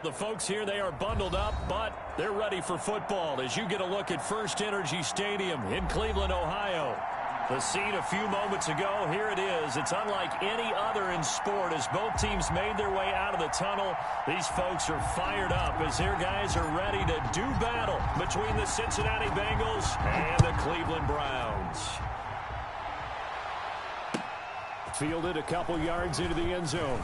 The folks here, they are bundled up, but they're ready for football as you get a look at First Energy Stadium in Cleveland, Ohio. The scene a few moments ago, here it is. It's unlike any other in sport as both teams made their way out of the tunnel. These folks are fired up as their guys are ready to do battle between the Cincinnati Bengals and the Cleveland Browns. Fielded a couple yards into the end zone.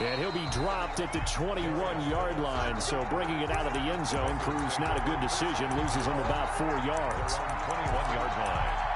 And he'll be dropped at the 21-yard line. So bringing it out of the end zone proves not a good decision. Loses him about 4 yards. 21-yard line.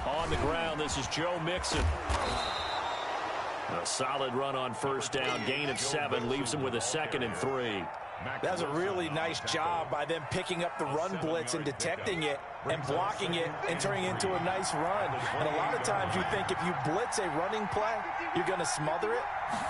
On the ground, this is Joe Mixon. A solid run on first down. Gain of 7 leaves him with a 2nd and 3. That's a really nice job by them picking up the run blitz and detecting it and blocking it and turning it into a nice run. And a lot of times you think if you blitz a running play, you're going to smother it.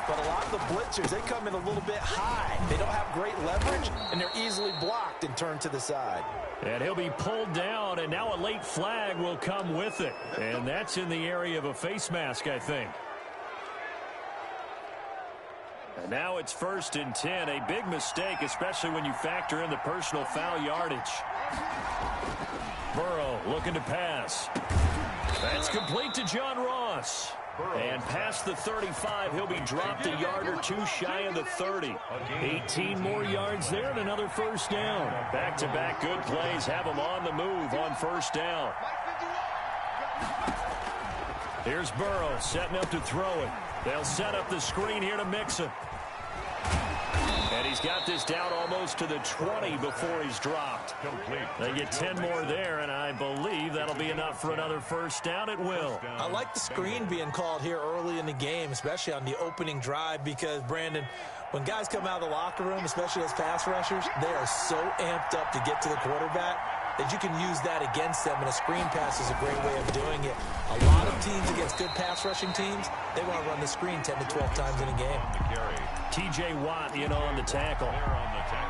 But a lot of the blitzers, they come in a little bit high. They don't have great leverage, and they're easily blocked and turned to the side. And he'll be pulled down, and now a late flag will come with it. And that's in the area of a face mask, I think. And now it's 1st and 10. A big mistake, especially when you factor in the personal foul yardage. Burrow looking to pass. That's complete to John Ross. And past the 35, he'll be dropped a yard or 2 shy of the 30. 18 more yards there and another first down. Back-to-back good plays have him on the move on first down. Here's Burrow setting up to throw it. They'll set up the screen here to Mixon. And he's got this down almost to the 20 before he's dropped. They get 10 more there, and I believe that'll be enough for another first down. It will. I like the screen being called here early in the game, especially on the opening drive, because, Brandon, when guys come out of the locker room, especially as pass rushers, they are so amped up to get to the quarterback that you can use that against them, and a screen pass is a great way of doing it. A lot of teams against good pass rushing teams, they want to run the screen 10 to 12 times in a game. T.J. Watt in on the tackle.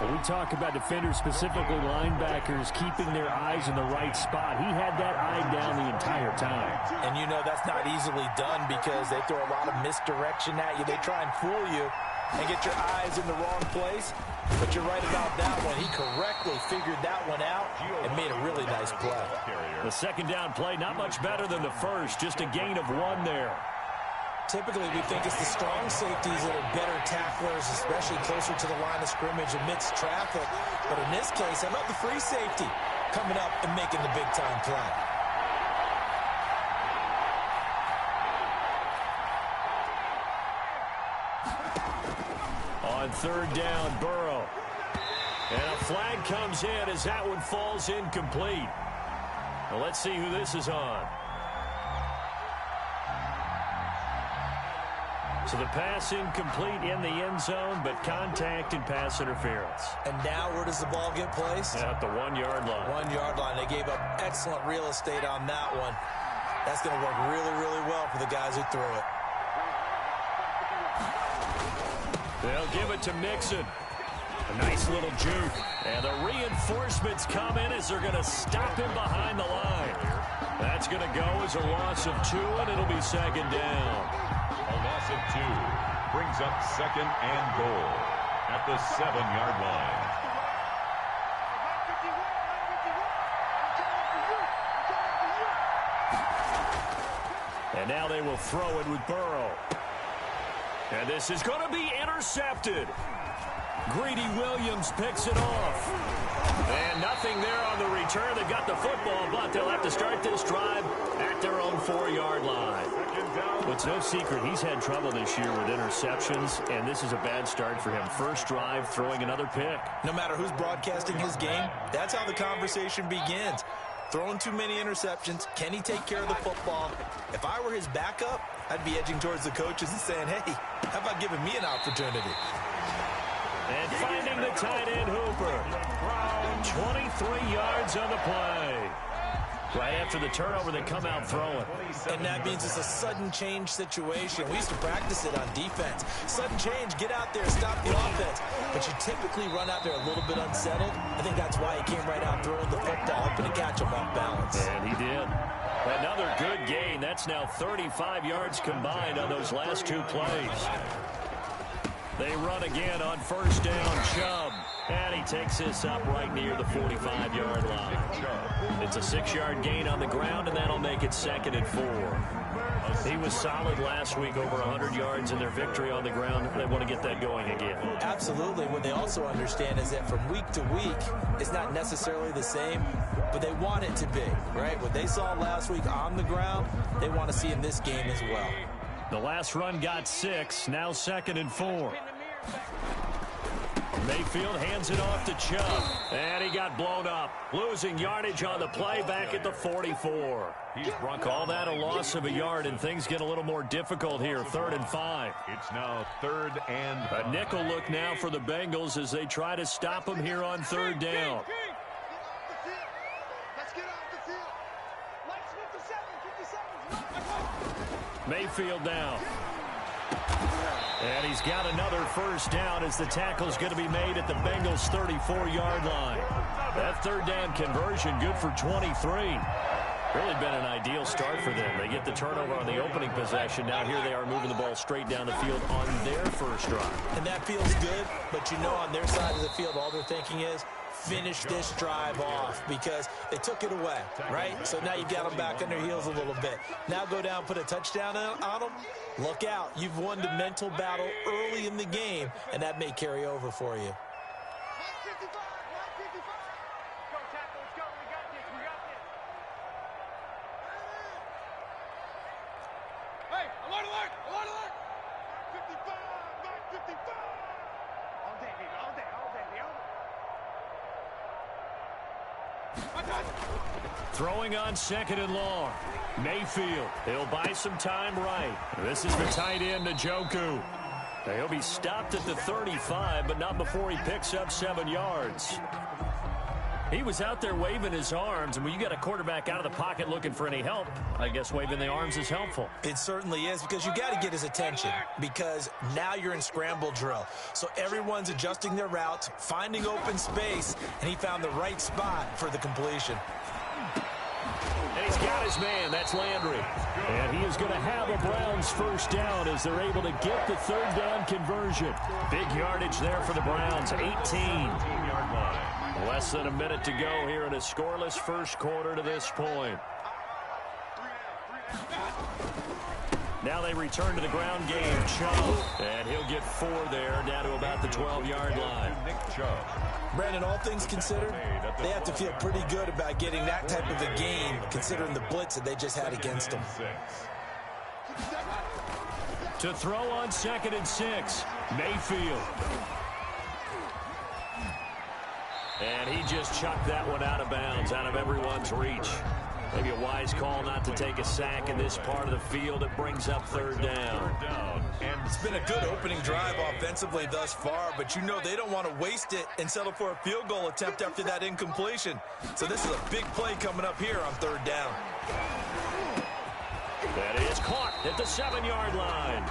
When we talk about defenders, specifically linebackers, keeping their eyes in the right spot, he had that eye down the entire time. And you know that's not easily done because they throw a lot of misdirection at you. They try and fool you and get your eyes in the wrong place. But you're right about that one. He correctly figured that one out and made a really nice play. The second down play, not much better than the first, just a gain of 1 there. Typically, we think it's the strong safeties that are better tacklers, especially closer to the line of scrimmage amidst traffic. But in this case, how about the free safety coming up and making the big-time play? On third down, Burrow. And a flag comes in as that one falls incomplete. Well, let's see who this is on. So the pass incomplete in the end zone, but contact and pass interference. And now where does the ball get placed? At the 1-yard line. 1-yard line. They gave up excellent real estate on that one. That's going to work really, really well for the guys who threw it. They'll give it to Mixon. A nice little juke. And the reinforcements come in as they're going to stop him behind the line. That's going to go as a loss of 2, and it'll be second down. A loss of 2 brings up 2nd and goal at the 7-yard line. And now they will throw it with Burrow. And this is going to be intercepted. Greedy Williams picks it off. And nothing there on the return. They got the football, but they'll have to start this drive at their own 4-yard line. Well, it's no secret he's had trouble this year with interceptions, and this is a bad start for him. First drive, throwing another pick. No matter who's broadcasting his game, that's how the conversation begins. Throwing too many interceptions. Can he take care of the football? If I were his backup, I'd be edging towards the coaches and saying, hey, how about giving me an opportunity? And finding the tight end Hooper. 23 yards on the play. Right after the turnover, they come out throwing. And that means it's a sudden change situation. We used to practice it on defense. Sudden change, get out there, stop the offense. But you typically run out there a little bit unsettled. I think that's why he came right out throwing the football, hoping to catch him off balance. And he did. Another good gain. That's now 35 yards combined on those last two plays. They run again on first down. Chubb. And he takes this up right near the 45-yard line. It's a 6-yard gain on the ground, and that'll make it 2nd and 4. He was solid last week, over 100 yards in their victory on the ground. They want to get that going again. Absolutely. What they also understand is that from week to week, it's not necessarily the same, but they want it to be, right? What they saw last week on the ground, they want to see in this game as well. The last run got 6, now 2nd and 4. Mayfield hands it off to Chubb, and he got blown up. Losing yardage on the play back at the 44. Call that a loss of a yard, and things get a little more difficult here, 3rd and 5. It's now 3rd and 5. A nickel look now for the Bengals as they try to stop him here on 3rd down. Mayfield down. And he's got another first down as the tackle's going to be made at the Bengals' 34-yard line. That 3rd down conversion good for 23. Really been an ideal start for them. They get the turnover on the opening possession. Now here they are moving the ball straight down the field on their first drive. And that feels good, but you know on their side of the field all they're thinking is finish this drive off because they took it away, right? So now you've got them back on their heels a little bit. Now go down, put a touchdown on them. Look out. You've won the mental battle early in the game, and that may carry over for you. Throwing on 2nd and long. Mayfield. He'll buy some time right. This is the tight end, Njoku. He'll be stopped at the 35, but not before he picks up 7 yards. He was out there waving his arms, and when you got a quarterback out of the pocket looking for any help, I guess waving the arms is helpful. It certainly is, because you got to get his attention, because now you're in scramble drill. So everyone's adjusting their routes, finding open space, and he found the right spot for the completion. And he's got his man. That's Landry. And he is going to have a Browns first down as they're able to get the 3rd down conversion. Big yardage there for the Browns, 18. Less than a minute to go here in a scoreless first quarter to this point. Now they return to the ground game. Chubb. And he'll get 4 there, down to about the 12-yard line. Brandon, all things considered, they have to feel pretty good about getting that type of a game, considering the blitz that they just had against them. To throw on 2nd and 6, Mayfield. And he just chucked that one out of bounds, out of everyone's reach. Maybe a wise call not to take a sack in this part of the field. It brings up 3rd down. And it's been a good opening drive offensively thus far, but you know they don't want to waste it and settle for a field goal attempt after that incompletion. So this is a big play coming up here on 3rd down. That is caught at the 7-yard line.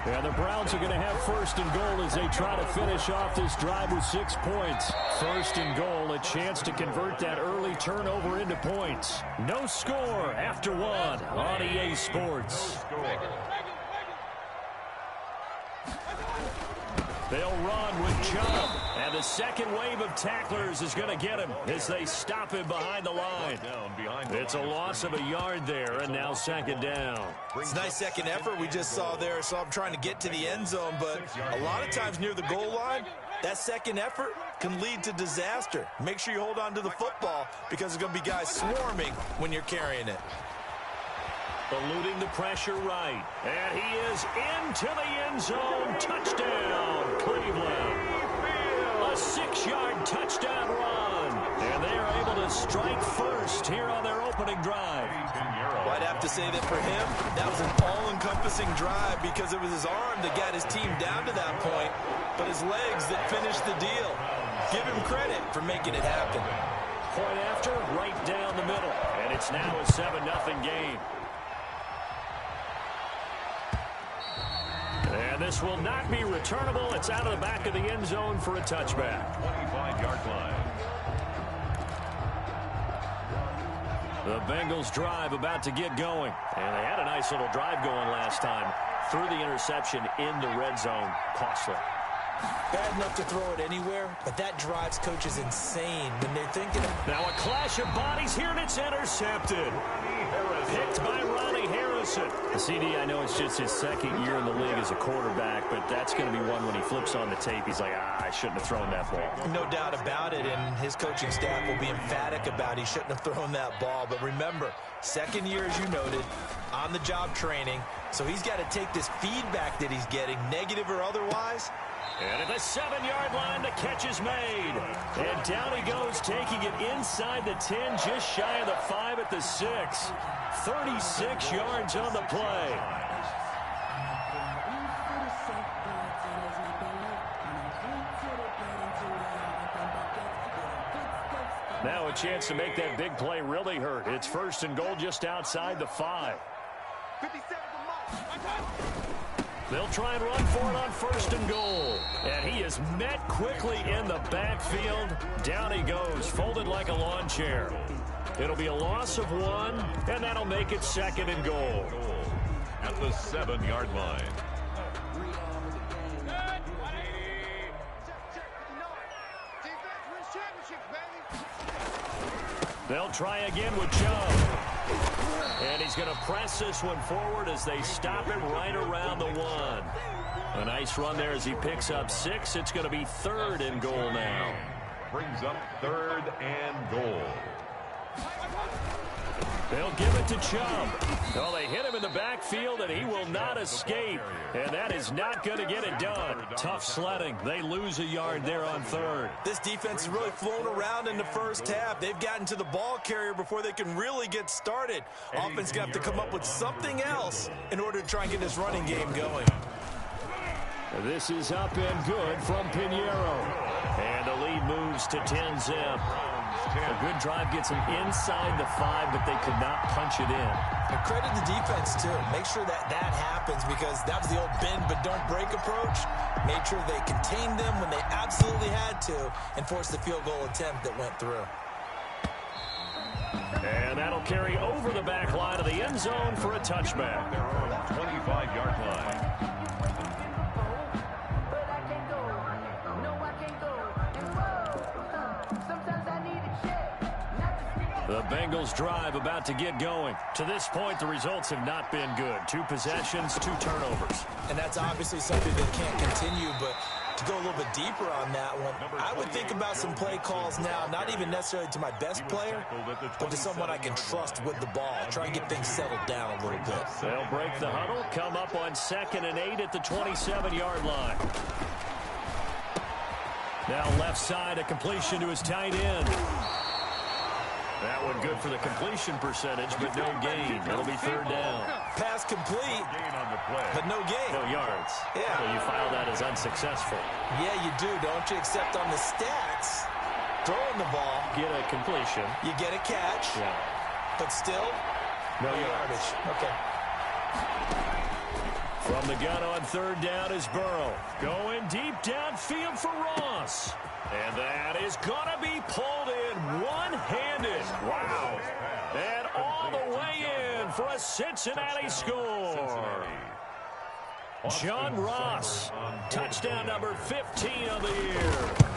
And the Browns are going to have 1st and goal as they try to finish off this drive with 6 points. 1st and goal, a chance to convert that early turnover into points. No score after 1 on EA Sports. They'll run with Chubb. And the second wave of tacklers is going to get him as they stop him behind the line. It's a loss of a yard there, and now 2nd down. It's a nice second effort we just saw there. So I'm trying to get to the end zone, but a lot of times near the goal line, that second effort can lead to disaster. Make sure you hold on to the football because there's going to be guys swarming when you're carrying it. Eluding the pressure right. And he is into the end zone. Touchdown, Cleveland. A 6-yard touchdown run. And they are able to strike first here on their opening drive. Well, I'd have to say that for him, that was an all-encompassing drive because it was his arm that got his team down to that point, but his legs that finished the deal. Give him credit for making it happen. point after, right down the middle. And it's now a 7-0 game. And this will not be returnable. It's out of the back of the end zone for a touchback. 25-yard line. The Bengals drive about to get going. And they had a nice little drive going last time. Threw the interception in the red zone. Costly. Bad enough to throw it anywhere, but that drives coaches insane when they're thinking of... Now a clash of bodies here, and it's intercepted. Picked by Ronnie Harrison. The CD, I know it's just his second year in the league as a quarterback, but that's going to be one when he flips on the tape. He's like, I shouldn't have thrown that ball. No doubt about it, and his coaching staff will be emphatic about he shouldn't have thrown that ball. But remember, second year, as you noted, on-the-job training, so he's got to take this feedback that he's getting, negative or otherwise. And at the 7-yard line, the catch is made. And down he goes, taking it inside the 10, just shy of the 5 at the 6. 36 yards on the play. Now a chance to make that big play really hurt. It's 1st and goal just outside the 5. They'll try and run for it on 1st and goal. And he is met quickly in the backfield. Down he goes, folded like a lawn chair. It'll be a loss of 1, and that'll make it 2nd and goal. At the 7-yard line. They'll try again with Chubb. And he's going to press this one forward as they stop it right around the 1. A nice run there as he picks up 6. It's going to be 3rd and goal now. Brings up 3rd and goal. They'll give it to Chubb. Well, they hit him in the backfield, and he will not escape. And that is not going to get it done. Tough sledding. They lose a yard there on 3rd. This defense has really flown around in the first half. They've gotten to the ball carrier before they can really get started. Offense going to have to come up with something else in order to try and get this running game going. This is up and good from Pinheiro. And the lead moves to 10-zip. A good drive gets them inside the 5, but they could not punch it in. And credit the defense, too. Make sure that happens, because that was the old bend but don't break approach. Made sure they contained them when they absolutely had to and forced the field goal attempt that went through. And that'll carry over the back line of the end zone for a touchback. They're on the 25-yard line. The Bengals drive about to get going. To this point, the results have not been good. 2 possessions, 2 turnovers. And that's obviously something that can't continue, but to go a little bit deeper on that one, I would think about some play calls now, not even necessarily to my best player, but to someone I can trust with the ball. Try and get things settled down a little bit. They'll break the huddle, come up on 2nd and 8 at the 27-yard line. Now left side, a completion to his tight end. That one good for the completion percentage, but no gain. It'll be 3rd down. Pass complete, but no gain. No yards. Yeah. So you file that as unsuccessful. Yeah, you do, don't you? Except on the stats, throwing the ball. Get a completion. You get a catch. Yeah. But still, no yardage. Okay. From the gun on 3rd down is Burrow. Going deep downfield for Ross. And that is going to be pulled in one-handed. Wow. And all the way in for a Cincinnati score. John Ross, touchdown number 15 of the year.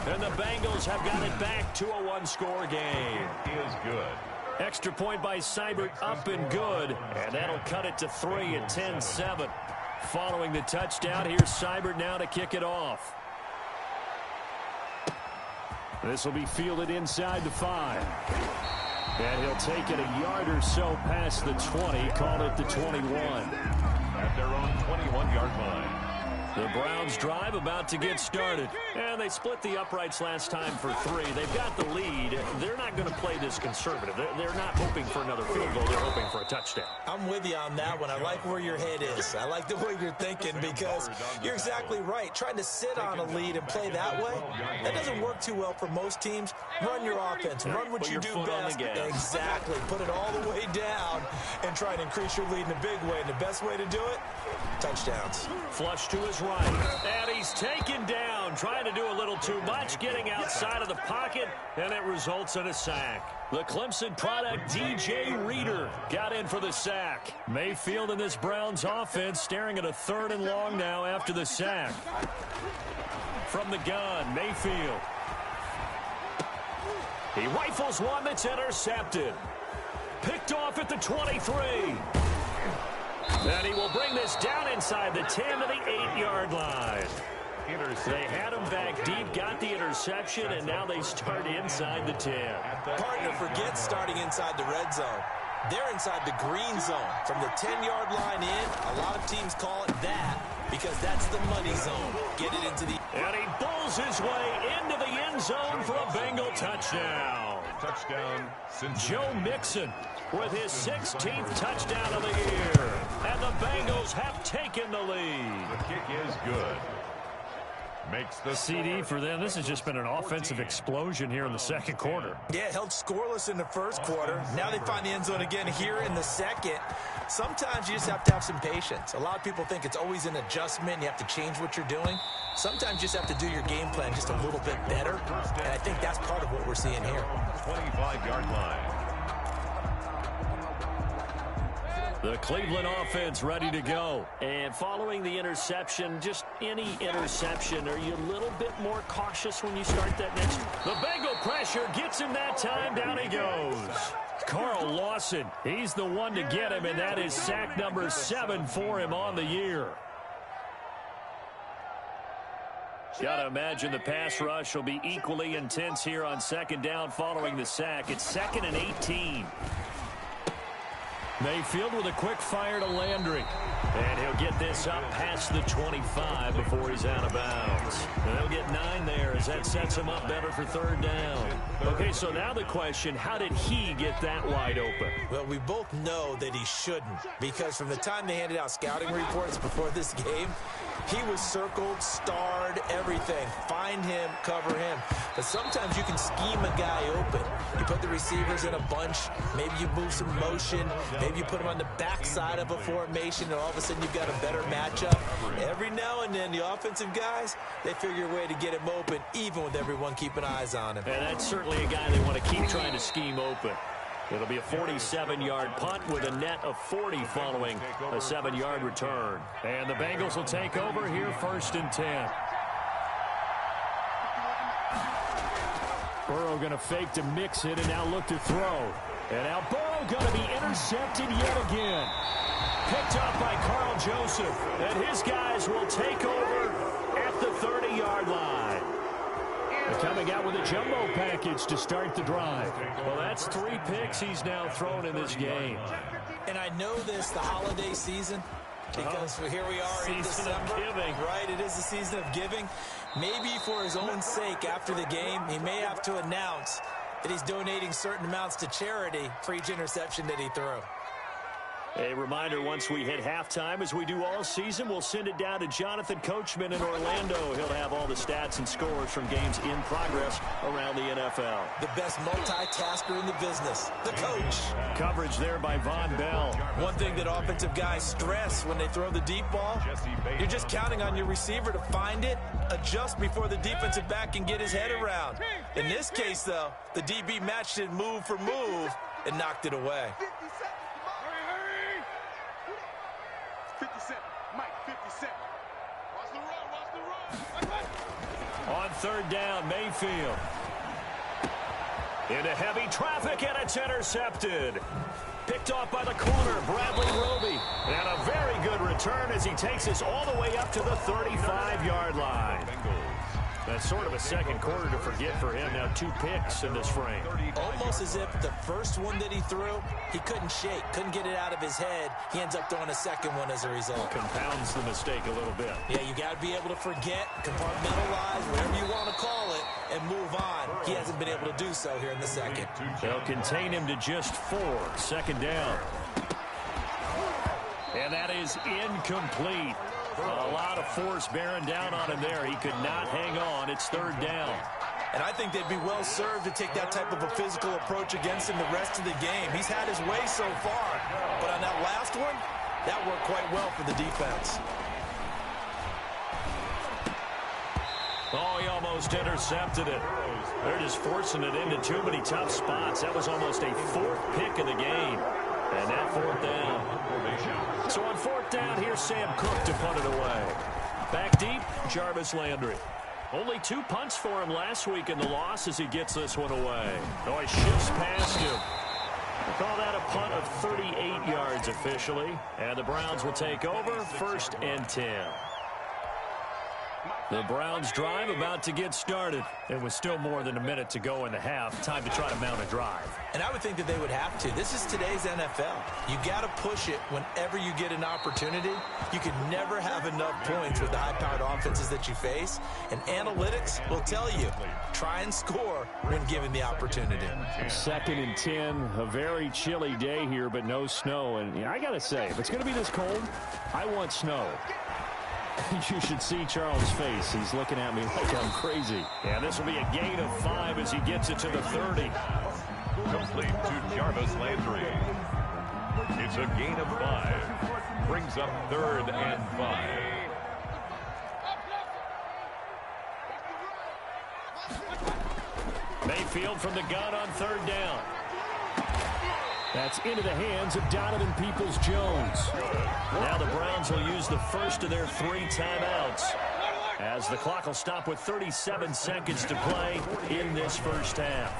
And the Bengals have got it back to a 1-score game. He is good. Extra point by Seibert, up and good. And that'll cut it to 3 at 10-7. Following the touchdown, here's Seibert now to kick it off. This will be fielded inside the 5. And he'll take it a yard or so past the 20, call it the 21. At their own 21-yard line. The Browns drive about to get started. And they split the uprights last time for 3. They've got the lead. They're not going to play this conservative. They're not hoping for another field goal. They're hoping for a touchdown. I'm with you on that one. I like where your head is. I like the way you're thinking because you're exactly right. Trying to sit on a lead and play that way, that doesn't work too well for most teams. Run your offense. Run what you do best. Exactly. Put it all the way down and try and increase your lead in a big way. And the best way to do it, touchdowns. Flush to his right. And he's taken down, trying to do a little too much, getting outside of the pocket, and it results in a sack. The Clemson product, DJ Reader, got in for the sack. Mayfield in this Browns offense staring at a 3rd and long now after the sack. From the gun, Mayfield. He rifles one that's intercepted. Picked off at the 23. And he will bring this down inside the 10 to the 8-yard line. They had him back deep, got the interception, and now they start inside the 10. Partner forgets starting inside the red zone. They're inside the green zone. From the 10-yard line in, a lot of teams call it that because that's the money zone. Get it into the... And he bulls his way into the end zone for a Bengal touchdown. Touchdown, Joe Mixon with his 16th touchdown of the year. And the Bengals have taken the lead. The kick is good. Makes the CD for them. This has just been an offensive explosion here in the second quarter. Yeah, held scoreless in the first quarter. Now they find the end zone again here in the second. Sometimes you just have to have some patience. A lot of people think it's always an adjustment. You have to change what you're doing. Sometimes you just have to do your game plan just a little bit better. And I think that's part of what we're seeing here. 25-yard line. The Cleveland offense ready to go. And following the interception, just any interception, are you a little bit more cautious when you start that next? The Bengal pressure gets him that time. Down he goes. Carl Lawson, he's the one to get him, and that is sack number 7 for him on the year. Got to imagine the pass rush will be equally intense here on second down following the sack. It's 2nd and 18. Mayfield with a quick fire to Landry. And he'll get this up past the 25 before he's out of bounds. And they'll get 9 there as that sets him up better for 3rd down. Okay, so now the question, how did he get that wide open? Well, we both know that he shouldn't because from the time they handed out scouting reports before this game, he was circled, starred, everything. Find him, cover him. But sometimes you can scheme a guy open. You put the receivers in a bunch. Maybe you move some motion. Maybe you put him on the backside of a formation, and all of a sudden you've got a better matchup. Every now and then, the offensive guys, they figure a way to get him open, even with everyone keeping eyes on him. And that's certainly a guy they want to keep trying to scheme open. It'll be a 47-yard punt with a net of 40 following a 7-yard return. And the Bengals will take over here 1st and 10. Burrow going to fake to mix it and now look to throw. And now Burrow going to be intercepted yet again. Picked up by Carl Joseph. And his guys will take over at the 30-yard line. Coming out with a jumbo package to start the drive. Well, that's 3 picks he's now thrown in this game. And I know this, the holiday season, because here we are in December. Giving. Right, it is the season of giving. Maybe for his own sake after the game, he may have to announce that he's donating certain amounts to charity for each interception that he threw. A reminder, once we hit halftime, as we do all season, we'll send it down to Jonathan Coachman in Orlando. He'll have all the stats and scores from games in progress around the NFL. The best multitasker in the business, the coach. Coverage there by Von Bell. One thing that offensive guys stress when they throw the deep ball, you're just counting on your receiver to find it, adjust before the defensive back can get his head around. In this case, though, the DB matched it move for move and knocked it away. 57, Mike, 57. Watch the run. On 3rd down, Mayfield. Into heavy traffic, and it's intercepted. Picked off by the corner, Bradley Roby. And a very good return as he takes us all the way up to the 35-yard line. That's sort of a second quarter to forget for him. Now 2 picks in this frame. Almost as if the first one that he threw, he couldn't shake, couldn't get it out of his head. He ends up throwing a second one as a result. Compounds the mistake a little bit. Yeah, you got to be able to forget, compartmentalize, whatever you want to call it, and move on. He hasn't been able to do so here in the second. They'll contain him to just 4. Second down. And that is incomplete. A lot of force bearing down on him there. He could not hang on. It's 3rd down. And I think they'd be well served to take that type of a physical approach against him the rest of the game. He's had his way so far. But on that last one, that worked quite well for the defense. Oh, he almost intercepted it. They're just forcing it into too many tough spots. That was almost a 4th pick of the game. And that 4th down. So on 4th down, here's Sam Cook to punt it away. Back deep, Jarvis Landry. Only 2 punts for him last week in the loss as he gets this one away. Oh, he shifts past him. We'll call that a punt of 38 yards officially. And the Browns will take over, 1st and 10. The Browns drive about to get started. It was still more than a minute to go in the half. Time to try to mount a drive. And I would think that they would have to. This is today's NFL. You got to push it whenever you get an opportunity. You can never have enough points with the high-powered offenses that you face. And analytics will tell you, try and score when given the opportunity. 2nd and 10, a very chilly day here, but no snow. And I got to say, if it's going to be this cold, I want snow. You should see Charles' face. He's looking at me like I'm crazy. Yeah, this will be a gain of 5 as he gets it to the 30. Complete to Jarvis Landry. It's a gain of 5. Brings up 3rd and 5. Mayfield from the gun on 3rd down. That's into the hands of Donovan Peoples-Jones. Now the Browns will use the first of their 3 timeouts as the clock will stop with 37 seconds to play in this first half.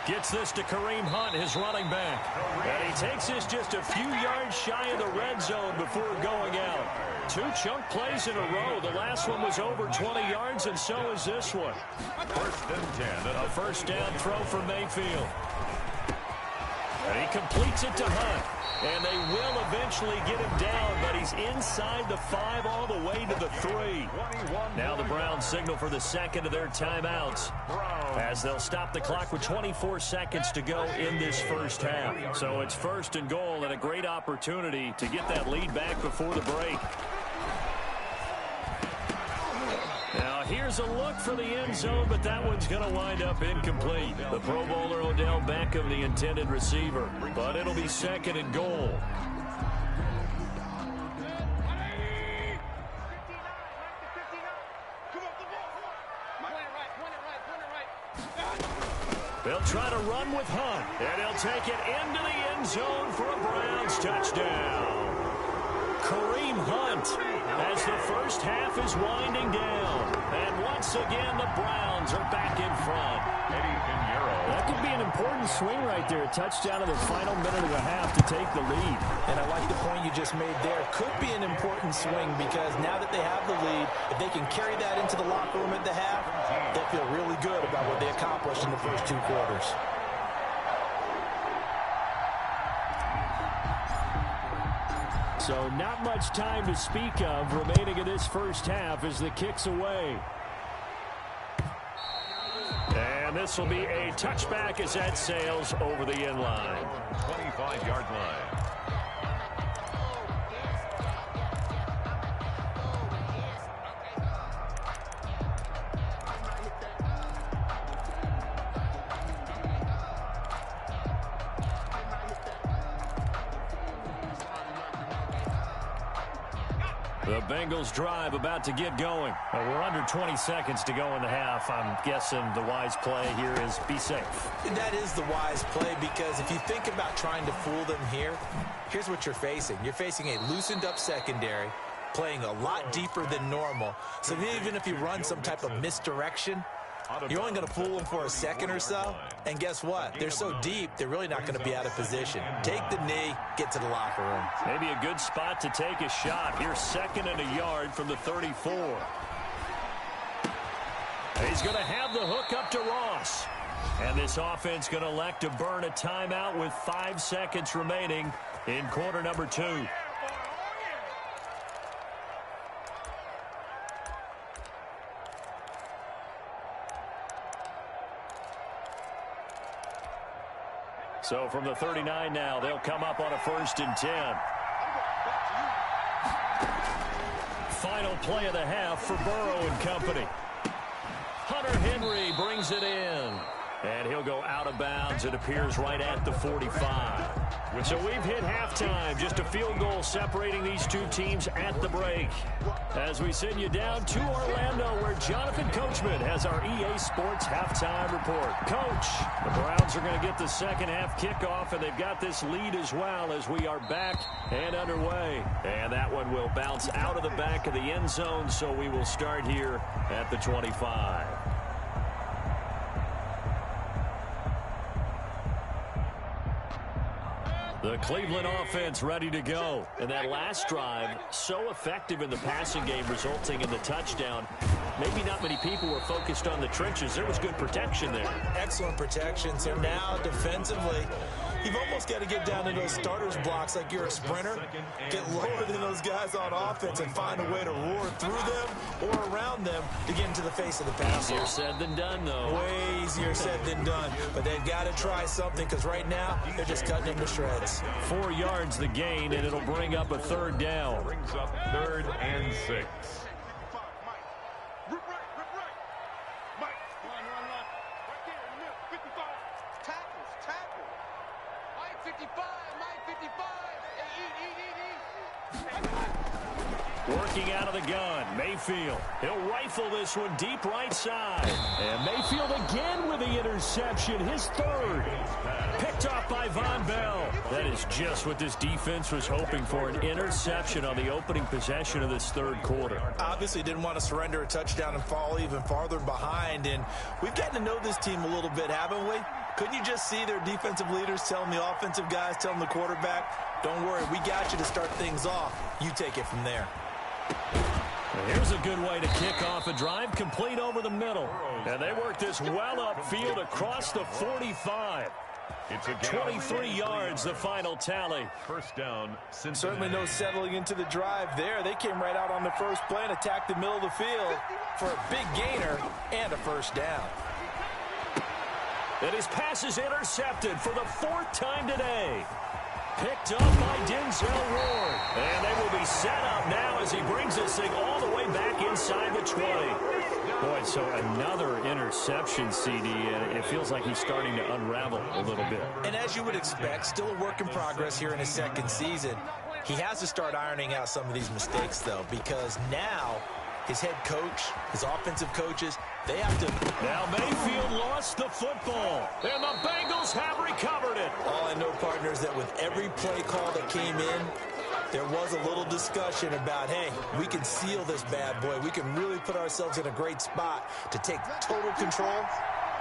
Gets this to Kareem Hunt, his running back. And he takes this just a few yards shy of the red zone before going out. 2 chunk plays in a row. The last one was over 20 yards, and so is this one. 1st and 10. A 1st down throw for Mayfield. And he completes it to Hunt. And they will eventually get him down, but he's inside the 5 all the way to the 3. Now the Browns signal for the 2nd of their timeouts as they'll stop the clock with 24 seconds to go in this first half. So it's 1st and goal and a great opportunity to get that lead back before the break. Now here's a look for the end zone, but that one's going to wind up incomplete. The Pro Bowler Odell Beckham, the intended receiver, but it'll be 2nd and goal. They'll try to run with Hunt, and he'll take it into the end zone for a Browns touchdown. Kareem Hunt as the first half is winding down. And once again, the Browns are back in front. That could be an important swing right there. A touchdown in the final minute of the half to take the lead. And I like the point you just made there. Could be an important swing because now that they have the lead, if they can carry that into the locker room at the half, they'll feel really good about what they accomplished in the first 2 quarters. So not much time to speak of remaining in this first half as the kick's away. And this will be a touchback as that sails over the end line. 25-yard line. The Bengals drive about to get going. We're under 20 seconds to go in the half. I'm guessing the wise play here is be safe. That is the wise play because if you think about trying to fool them here, here's what you're facing. You're facing a loosened up secondary, playing a lot deeper than normal. So even if you run some type of misdirection, You're only going to fool them for a second or so, and guess what? They're so deep, they're really not going to be out of position. Take the knee, get to the locker room. Maybe a good spot to take a shot. Here's 2nd and a yard from the 34. He's going to have the hook up to Ross. And this offense going to elect to burn a timeout with 5 seconds remaining in quarter number 2. So from the 39 now, they'll come up on a 1st and 10. Final play of the half for Burrow and company. Hunter Henry brings it in. And he'll go out of bounds. It appears right at the 45. So we've hit halftime. Just a field goal separating these two teams at the break. As we send you down to Orlando, where Jonathan Coachman has our EA Sports halftime report. Coach, the Browns are going to get the second half kickoff, and they've got this lead as well as we are back and underway. And that one will bounce out of the back of the end zone, so we will start here at the 25. The Cleveland offense ready to go. And that last drive, so effective in the passing game, resulting in the touchdown. Maybe not many people were focused on the trenches. There was good protection there. Excellent protection. So now defensively, you've almost got to get down to those starters blocks like you're a sprinter. Get lower than those guys on offense and find a way to roar through them or around them to get into the face of the passer. Easier said than done, though. Way easier said than done. But they've got to try something because right now they're just cutting them to shreds. 4 yards the gain, and it'll bring up a 3rd down. Brings up 3rd and 6. Working out of the gun, Mayfield. He'll rifle this one deep right side. And Mayfield again with the interception, his 3rd. Picked off by Von Bell. That is just what this defense was hoping for, an interception on the opening possession of this 3rd quarter. Obviously didn't want to surrender a touchdown and fall even farther behind. And we've gotten to know this team a little bit, haven't we? Couldn't you just see their defensive leaders telling the offensive guys, telling the quarterback, don't worry, we got you to start things off. You take it from there. Here's a good way to kick off a drive, complete over the middle. And they work this well upfield across the 45. It's a 23 yards, the final tally. 1st down, Cincinnati. Certainly no settling into the drive there. They came right out on the first play and attacked the middle of the field for a big gainer and a 1st down. And his pass is intercepted for the 4th time today. Picked up by Denzel Ward. And they will be set up now as he brings this thing all the way back inside the 20. Boy, so another interception, CD, and it feels like he's starting to unravel a little bit. And as you would expect, still a work in progress here in his 2nd season. He has to start ironing out some of these mistakes, though, because now his head coach, his offensive coaches, they have to... Now Mayfield lost the football, and the Bengals have recovered it. All I know, partners, that with every play call that came in, there was a little discussion about, hey, we can seal this bad boy. We can really put ourselves in a great spot to take total control,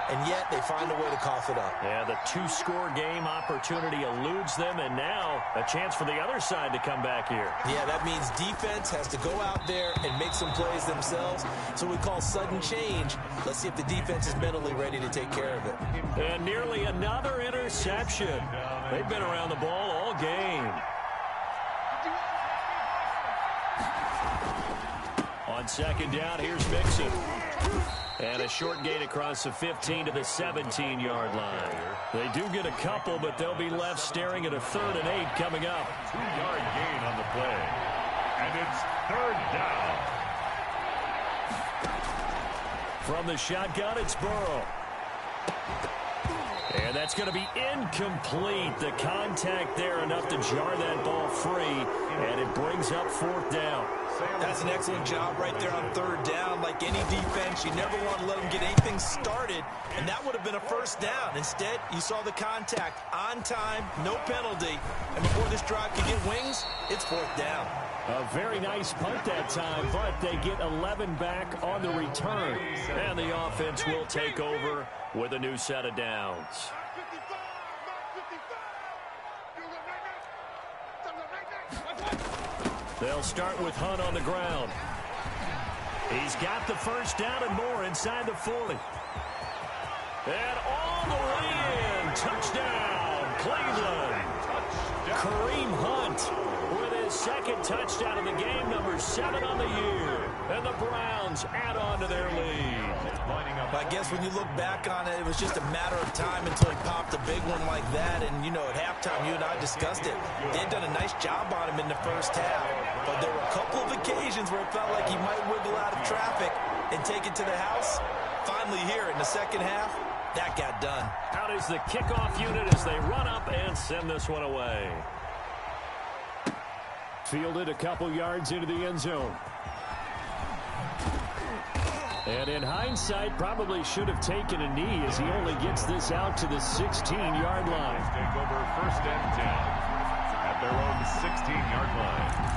and yet they find a way to cough it up. Yeah, the 2-score game opportunity eludes them, and now a chance for the other side to come back here. Yeah, that means defense has to go out there and make some plays themselves. So we call sudden change. Let's see if the defense is mentally ready to take care of it. And nearly another interception. They've been around the ball all game. On 2nd down, here's Mixon. And a short gain across the 15 to the 17-yard line. They do get a couple, but they'll be left staring at a 3rd and 8 coming up. 2-yard gain on the play. And it's 3rd down. From the shotgun, it's Burrow. And that's going to be incomplete. The contact there enough to jar that ball free, and it brings up 4th down. That's an excellent job right there on 3rd down. Like any defense, you never want to let them get anything started, and that would have been a 1st down. Instead, you saw the contact on time, no penalty, and before this drive could get wings, It's 4th down. A very nice punt that time, but they get 11 back on the return. And the offense will take over with a new set of downs. They'll start with Hunt on the ground. He's got the first down and more inside the 40. And all the way in. Touchdown, Cleveland. Kareem Hunt with his second touchdown of the game, number 7 on the year. And the Browns add on to their lead. I guess when you look back on it, it was just a matter of time until he popped a big one like that. And, you know, at halftime, you and I discussed it. They had done a nice job on him in the first half. But there were a couple of occasions where it felt like he might wiggle out of traffic and take it to the house. Finally here in the second half, that got done. Out is the kickoff unit as they run up and send this one away. Fielded a couple yards into the end zone. And in hindsight, probably should have taken a knee as he only gets this out to the 16-yard line. Take over 1st and 10 at their own 16-yard line.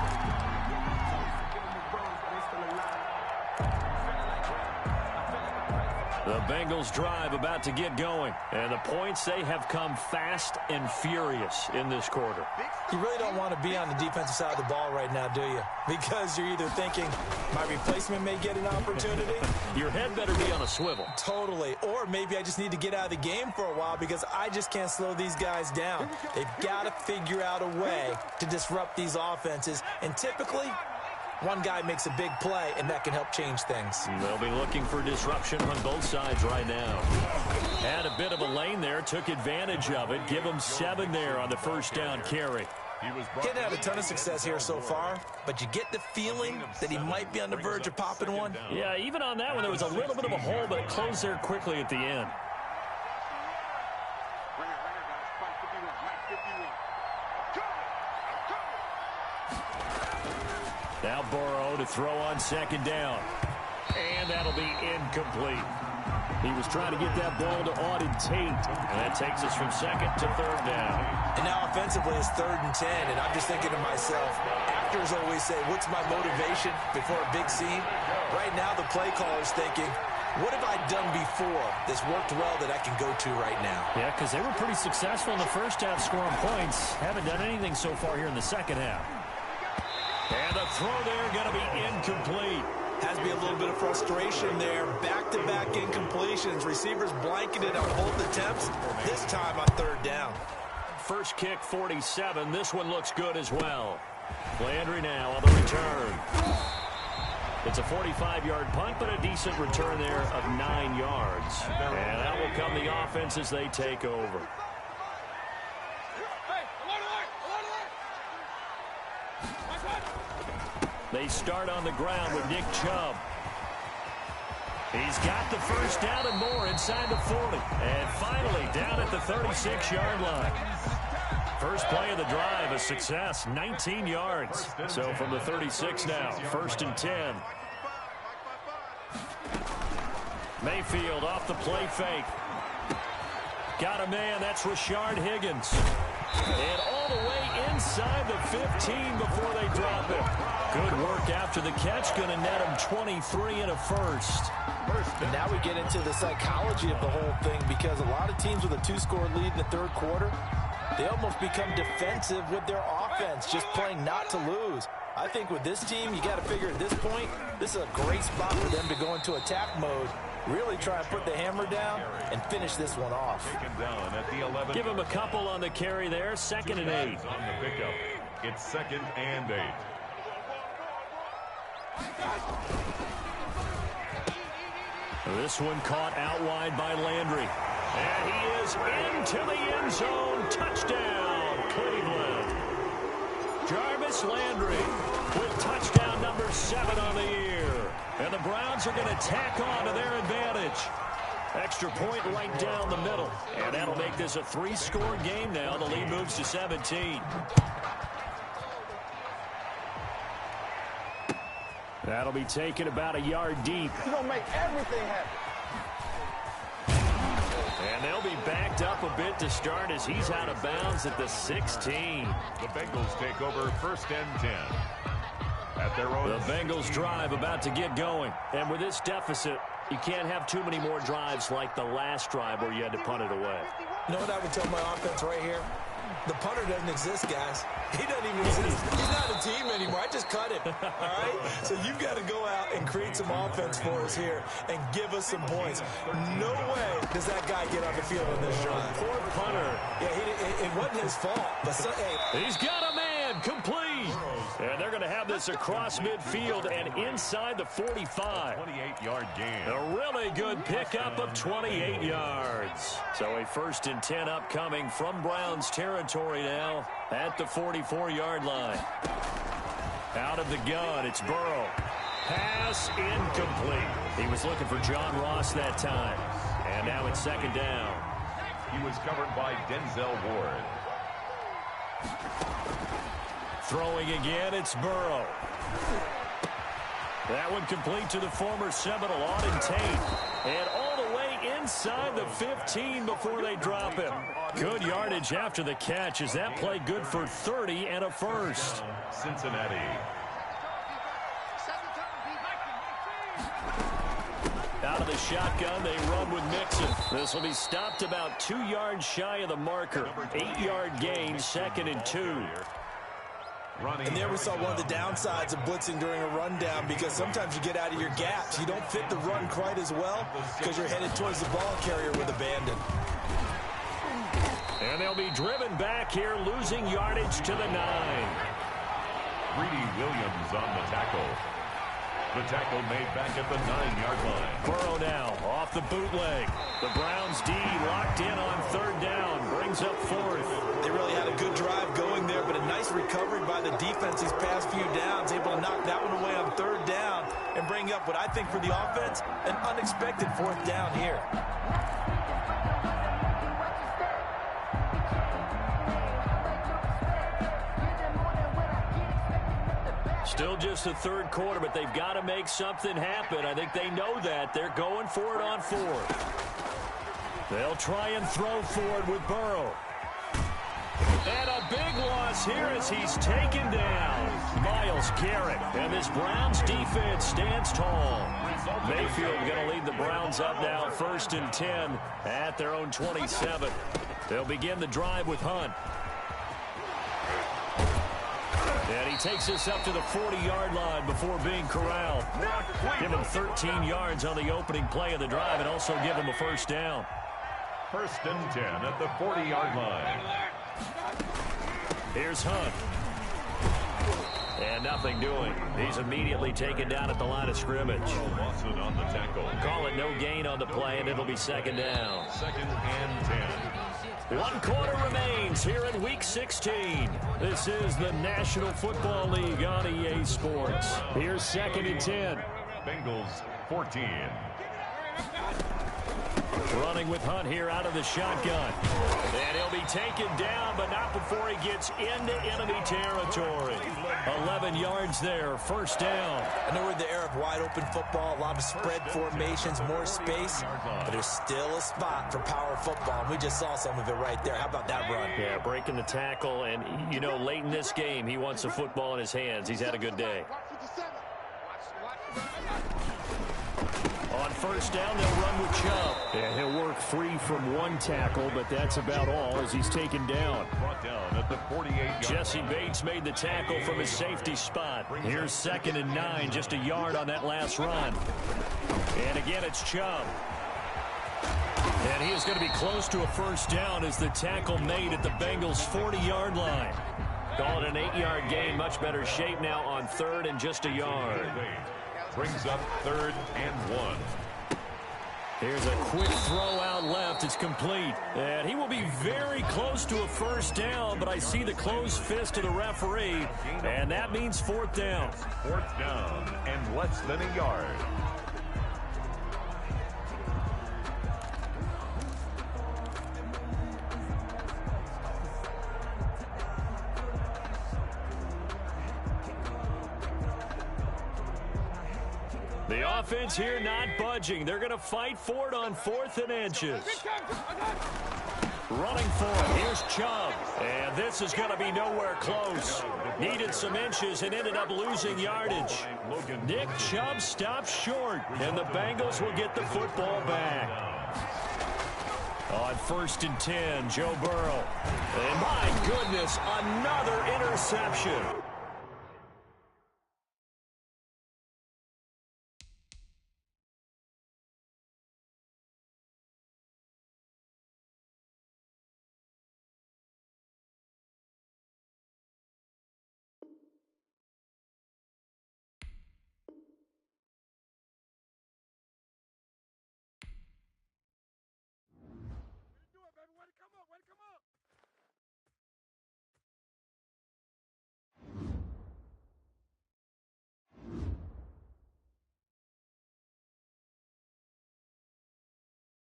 The Bengals drive about to get going. And the points, they have come fast and furious in this quarter. You really don't want to be on the defensive side of the ball right now, do you? Because you're either thinking, my replacement may get an opportunity. Your head better be on a swivel. Totally. Or maybe I just need to get out of the game for a while because I just can't slow these guys down. They've got to figure out a way to disrupt these offenses. And typically, one guy makes a big play, and that can help change things. They'll be looking for disruption on both sides right now. Had a bit of a lane there, took advantage of it. Give him 7 there on the first down carry. Didn't have a ton of success here so far, but you get the feeling that he might be on the verge of popping one. Yeah, even on that one, there was a little bit of a hole, but it closed there quickly at the end. Now Burrow to throw on 2nd down. And that'll be incomplete. He was trying to get that ball to Auden Tate. And that takes us from 2nd to 3rd down. And now offensively it's 3rd and 10. And I'm just thinking to myself, actors always say, what's my motivation before a big scene? Right now the play caller's thinking, what have I done before that's worked well that I can go to right now? Yeah, because they were pretty successful in the first half scoring points. Haven't done anything so far here in the second half. And the throw there going to be incomplete. Has to be a little bit of frustration there. Back-to-back incompletions. Receivers blanketed on both attempts. This time on 3rd down. First kick, 47. This one looks good as well. Landry now on the return. It's a 45-yard punt, but a decent return there of 9 yards. And that will come the offense as they take over. They start on the ground with Nick Chubb. He's got the first down and more inside the 40. And finally down at the 36-yard line. First play of the drive, a success, 19 yards. So from the 36 now, 1st and 10. Mayfield off the play fake. Got a man, that's Rashard Higgins. And all the way inside the 15 before they drop it. Good work after the catch, going to net him 23 and a first. And now we get into the psychology of the whole thing because a lot of teams with a 2-score lead in the 3rd quarter, they almost become defensive with their offense, just playing not to lose. I think with this team, you got to figure at this point, this is a great spot for them to go into attack mode, really try and put the hammer down and finish this one off. Give him a couple on the carry there, 2nd and 8. On the pickup, it's 2nd and 8. This one caught out wide by Landry. And he is into the end zone. Touchdown, Cleveland. Jarvis Landry with touchdown number 7 on the year. And the Browns are going to tack on to their advantage. Extra point right down the middle. And that'll make this a 3-score game now. The lead moves to 17. That'll be taken about a yard deep. You're going to make everything happen. And they'll be backed up a bit to start as he's out of bounds at the 16. The Bengals take over 1st and 10. At their own. The Bengals drive about to get going. And with this deficit, you can't have too many more drives like the last drive where you had to punt it away. You know what I would tell my offense right here? The punter doesn't exist, guys. He doesn't even exist. He's not a team anymore. I just cut him, all right? So you've got to go out and create some offense for us here and give us some points. No way does that guy get on the field on this drive. Poor punter. Yeah, it wasn't his fault. But hey. He's got a man complete. And they're going to have this across midfield and inside the 45. 28-yard gain. A really good pickup of 28 yards. So a 1st and 10 upcoming from Browns territory now at the 44-yard line. Out of the gun, it's Burrow. Pass incomplete. He was looking for John Ross that time. And now it's 2nd down. He was covered by Denzel Ward. Throwing again, it's Burrow. That one complete to the former Seminole, Auden Tate. And all the way inside the 15 before they drop him. Good yardage after the catch. Is that play good for 30 and a first? Cincinnati. Out of the shotgun, they run with Mixon. This will be stopped about 2 yards shy of the marker. 8-yard gain, 2nd and 2. And there we saw one of the downsides of blitzing during a rundown because sometimes you get out of your gaps. You don't fit the run quite as well because you're headed towards the ball carrier with abandon. And they'll be driven back here, losing yardage to the 9. Greedy Williams on the tackle. The tackle made back at the 9-yard line. Burrow now off the bootleg. The Browns D locked in on 3rd down. Brings up 4th. They really had a good drive going there, but a nice recovery by the defense these past few downs. Able to knock that one away on 3rd down and bring up what I think for the offense, an unexpected 4th down here. Still just the 3rd quarter, but they've got to make something happen. I think they know that. They're going for it on 4th. They'll try and throw forward with Burrow. And a big loss here as he's taken down. Myles Garrett. And this Browns defense stands tall. Mayfield going to lead the Browns up now, 1st and 10 at their own 27. They'll begin the drive with Hunt. And he takes us up to the 40-yard line before being corralled. Give him 13 yards on the opening play of the drive and also give him a 1st down. 1st and 10 at the 40-yard line. Here's Hunt. And nothing doing. He's immediately taken down at the line of scrimmage. Lawson on the tackle. Call it no gain on the play, and it'll be 2nd down. 2nd and 10. 1 quarter remains here in Week 16. This is the National Football League on EA Sports. Here's 2nd and 10. Bengals 14. Running with Hunt here out of the shotgun. And he'll be taken down, but not before he gets into enemy territory. 11 yards there, 1st down. I know we're in the era of wide-open football, a lot of spread formations, more space, but there's still a spot for power football, and we just saw some of it right there. How about that run? Yeah, breaking the tackle, and, you know, late in this game, he wants the football in his hands. He's had a good day. On 1st down, they'll run with Chubb. Yeah, he'll work free from 1 tackle, but that's about all as he's taken down. Brought down at the 48-yard. Jesse Bates made the tackle from his safety spot. Here's 2nd and 9, just a yard on that last run. And again, it's Chubb. And he is going to be close to a 1st down as the tackle made at the Bengals' 40-yard line. Call it an 8-yard gain, much better shape now on 3rd and just a yard. Brings up 3rd and 1. Here's a quick throw out left. It's complete. And he will be very close to a 1st down, but I see the closed fist of the referee, and that means 4th down. 4th down and less than a yard. The offense here not budging. They're going to fight for it on 4th and inches. Running for it. Here's Chubb. And this is going to be nowhere close. Needed some inches and ended up losing yardage. Nick Chubb stops short, and the Bengals will get the football back. On 1st and 10, Joe Burrow. And my goodness, another interception.